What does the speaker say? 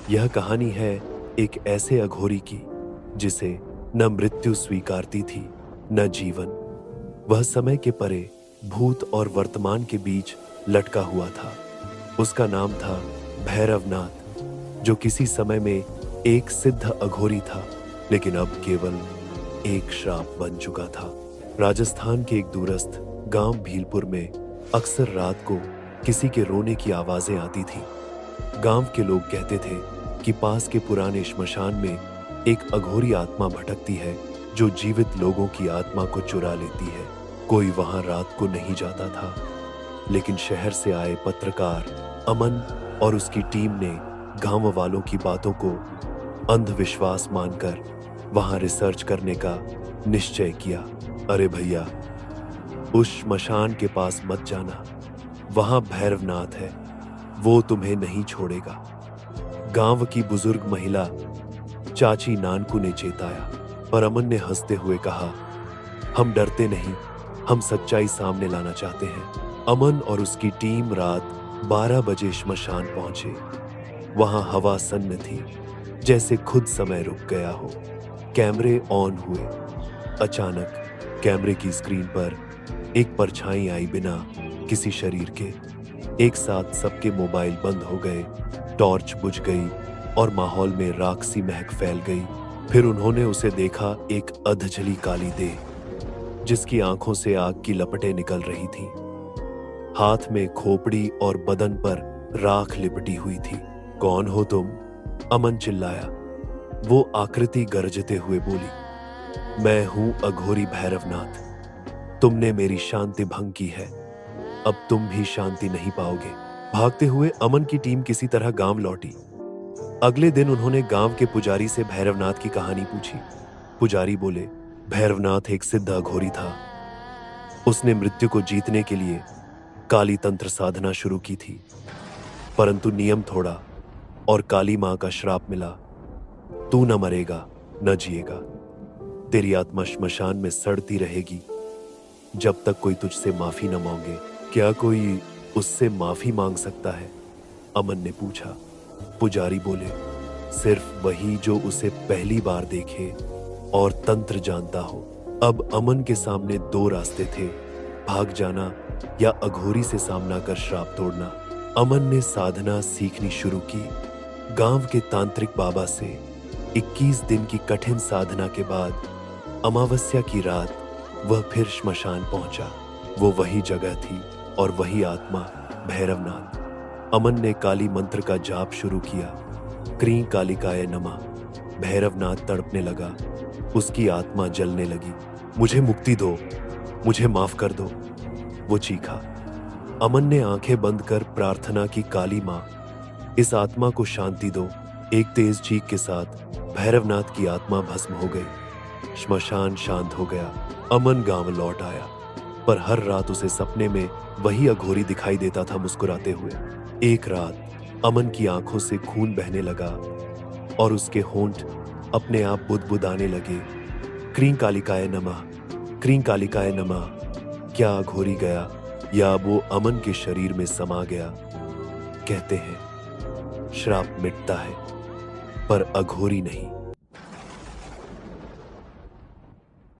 यह कहानी है एक ऐसे अघोरी की जिसे न मृत्यु स्वीकारती थी न जीवन। वह समय के परे भूत और वर्तमान के बीच लटका हुआ था। उसका नाम था भैरवनाथ, जो किसी समय में एक सिद्ध अघोरी था, लेकिन अब केवल एक श्राप बन चुका था। राजस्थान के एक दूरस्थ गांव भीलपुर में अक्सर रात को किसी के रोने की आवाजें आती थीं। गांव के लोग कहते थे कि पास के पुराने श्मशान में एक अघोरी आत्मा भटकती है जो जीवित लोगों की आत्मा को चुरा लेती है। कोई वहां रात को नहीं जाता था, लेकिन शहर से आए पत्रकार अमन और उसकी टीम ने गांव वालों की बातों को अंधविश्वास मानकर वहां रिसर्च करने का निश्चय किया। अरे भैया, उस श्मशान के पास मत जाना, वहां भैरवनाथ है, वो तुम्हें नहीं छोड़ेगा। गांव की बुजुर्ग महिला चाची नानकू ने चेताया, पर अमन ने हंसते हुए कहा, हम डरते नहीं, हम सच्चाई सामने लाना चाहते हैं। अमन और उसकी टीम रात 12 बजे श्मशान पहुंचे। वहां हवा सन्न थी, जैसे खुद समय रुक गया हो। कैमरे ऑन हुए। अचानक कैमरे की स्क्रीन पर एक परछाई आई, बिना किसी शरीर के। एक साथ सबके मोबाइल बंद हो गए, टॉर्च बुझ गई और माहौल में राख सी महक फैल गई। फिर उन्होंने उसे देखा, एक अधजली काली देह जिसकी आंखों से आग की लपटें निकल रही थीं। हाथ में खोपड़ी और बदन पर राख लिपटी हुई थी। कौन हो तुम? अमन चिल्लाया। वो आकृति गरजते हुए बोली, मैं हूं अघोरी भैरवनाथ। तुमने मेरी शांति भंग की है, अब तुम भी शांति नहीं पाओगे। भागते हुए अमन की टीम किसी तरह गांव लौटी। अगले दिन उन्होंने गांव के पुजारी से भैरवनाथ की कहानी पूछी। पुजारी बोले, भैरवनाथ एक सिद्ध अघोरी था। उसने मृत्यु को जीतने के लिए काली तंत्र साधना शुरू की थी, परंतु नियम तोड़ा और काली मां का श्राप मिला। तू न मरेगा न जिएगा, तेरी आत्मा श्मशान में सड़ती रहेगी जब तक कोई तुझसे माफी न मांगे। क्या कोई उससे माफी मांग सकता है? अमन ने पूछा। पुजारी बोले, सिर्फ वही जो उसे पहली बार देखे और तंत्र जानता हो। अब अमन के सामने दो रास्ते थे, भाग जाना या अघोरी से सामना कर श्राप तोड़ना। अमन ने साधना सीखनी शुरू की। गांव के तांत्रिक बाबा से 21 दिन की कठिन साधना के बाद अमावस्या की रात वह फिर श्मशान पहुंचा। वो वही जगह थी और वही आत्मा भैरवनाथ। अमन ने काली मंत्र का जाप शुरू किया। क्रीं कालिकाय नमः। भैरवनाथ तड़पने लगा, उसकी आत्मा जलने लगी। मुझे मुक्ति दो, मुझे माफ कर दो, वो चीखा। अमन ने आंखें बंद कर प्रार्थना की, काली मां, इस आत्मा को शांति दो। एक तेज चीख के साथ भैरवनाथ की आत्मा भस्म हो गई। श्मशान शांत हो गया। अमन गांव लौट आया, पर हर रात उसे सपने में वही अघोरी दिखाई देता था, मुस्कुराते हुए। एक रात अमन की आंखों से खून बहने लगा और उसके होंठ अपने आप बुदबुदाने लगे। क्रीं कालिकाय नमः, क्रीं कालिकाय नमः। क्या अघोरी गया या वो अमन के शरीर में समा गया? कहते हैं श्राप मिटता है, पर अघोरी नहीं।